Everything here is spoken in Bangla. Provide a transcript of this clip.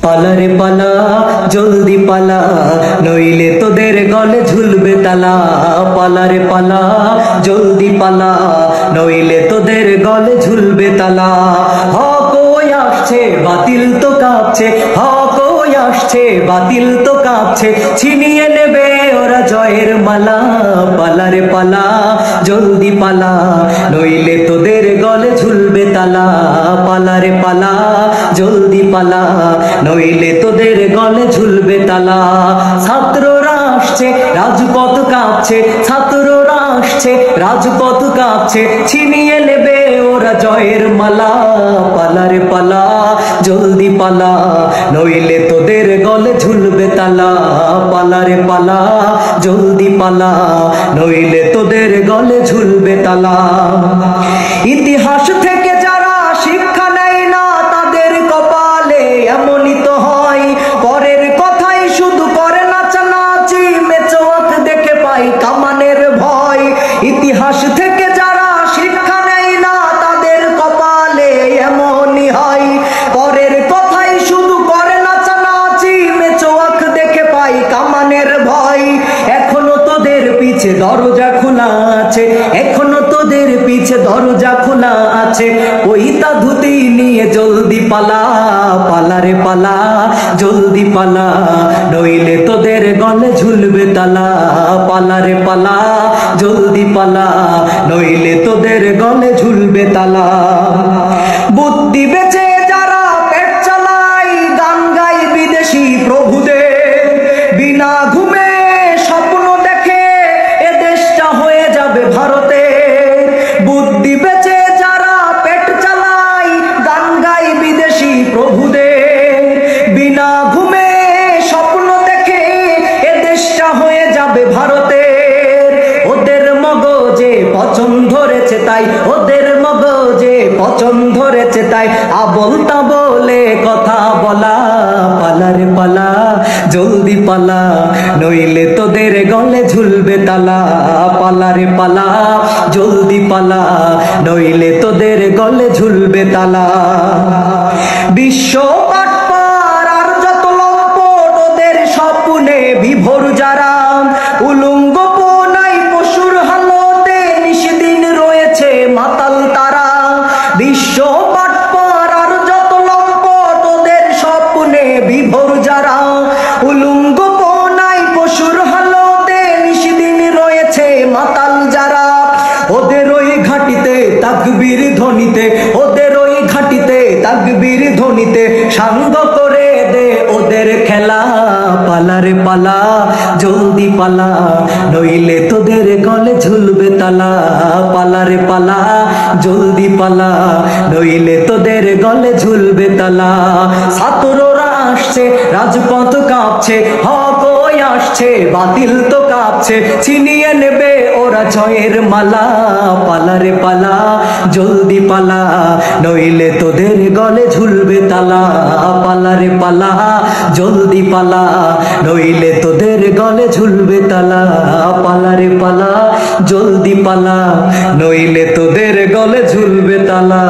পালা রে পালা জলদি পালা, নইলে তোদের গলে ঝুলবে তালা। পালা রে পালা জলদি পালা, নইলে তোদের গলে ঝুলবে তালা। হক ওই আসছে বাতিল তো কাঁপছে, হক ওই আসছে বাতিল তো কাঁপছে, ছিনিয়ে নেবে ওরা জয়ের মালা। পালা রে পালা জলদি পালা, নইলে তোদের গলে ঝুলবে তালা। পালা রে পালা জলদি পালা, নইলে তোদের গলে ঝুলবে তালা। ছাত্ররা আসছে রাজপথ কাঁপছে, ছাত্ররা আসছে রাজপথ কাঁপছে, ছিনিয়ে নেবে ওরা জয়ের মালা। পালা রে পালা জলদি পালা, নইলে তোদের গলে ঝুলবে তালা। পালা রে পালা জলদি পালা, নইলে তোদের গলে ঝুলবে তালা। ইতিহাস থেকে যারা শিক্ষা নেয় না, তাদের কপালে এমনই তো হয়। পরের কথাই শুধু করে নাচানাচি, মেচোয়াক দেখে পাই কামানের ভয়। ইতিহাস থেকে যারা শিক্ষা নেয় না, তাদের কপালে এমনই হয়। পরের কথাই শুধু করে নাচানাচি, মেচোয়াক দেখে পাই কামানের ভয়। এখনো তোদের পিছে দরজা খোলা আছে, এখনো তোদের পিছে দরজা খোলা আছে, ওই তা ধুতি নিয়ে জলদি পালা। পালা রে পালা জলদি পালা, নইলে তোদের গলে ঝুলবে তালা। পালা রে পালা জলদি পালা, নইলে তোদের গলে ঝুলবে তালা। বুদ্ধি বেচে যারা পেট চালায়, গান গায় বিদেশি প্রভুদের, বিনা ঘুমে স্বপ্ন দেখে এ দেশটা হয়ে যাবে ভারতের। বুদ্ধি বেচে যারা পেট চালায়, গান গায় বিদেশি প্রভুদের, বিনা ঘুমে স্বপ্ন দেখে এ দেশটা হয়ে যাবে ভারতের। ওদের মগজে পচন ধরেছে তাই, ওদের মগজে পচন ধরেছে তাই, আবল তাবলে কথা বলা। পালা রে পালা জলদি পালা, নইলে তোদের গলে ঝুলবে তালা। পালা রে পালা জলদি পালা, নইলে তোদের গলে ঝুলবে তালা। বিশ্ব পাটপার আর যত লম্পট, ওদের স্বপ্নে বিভোর যারা, উলঙ্গ পোনাই পশুর হালতে নিশিদিন রয়েছে মাতাল তারা। বিশ্ব পাটপার আর যত লম্পট, ওদের স্বপ্নে বিভোর যারা, উলঙ্গ পোনাই পশুর হালতে নিশিদিন রয়েছে মাতাল যারা। ওদের ওই ঘাটিতে তাকবীর ধ্বনিতে, ওদের ওই ঘাটিতে তাকবীর ধ্বনিতে, সাঙ্গ করে দে ওদের খেলা। পালা রে পালা জলদি পালা, নইলে তোদের গলে ঝুলবে তালা। পালা রে পালা জলদি পালা, নইলে তোদের গলে ঝুলবে তালা। ছাত্ররা আসছে রাজপথ কাঁপছে, হক ওই আসছে বাতিল তো কাঁপছে, ছিনিয়ে নেবে ওরা জয়ের মালা। পালা রে পালা জলদি পালা, নইলে তোদের গলে ঝুলবে তালা। পালা রে পালা জলদি পালা, নইলে তোদের গলে ঝুলবে তালা। পালা রে পালা জলদি পালা, নইলে তোদের গলে ঝুলবে তালা।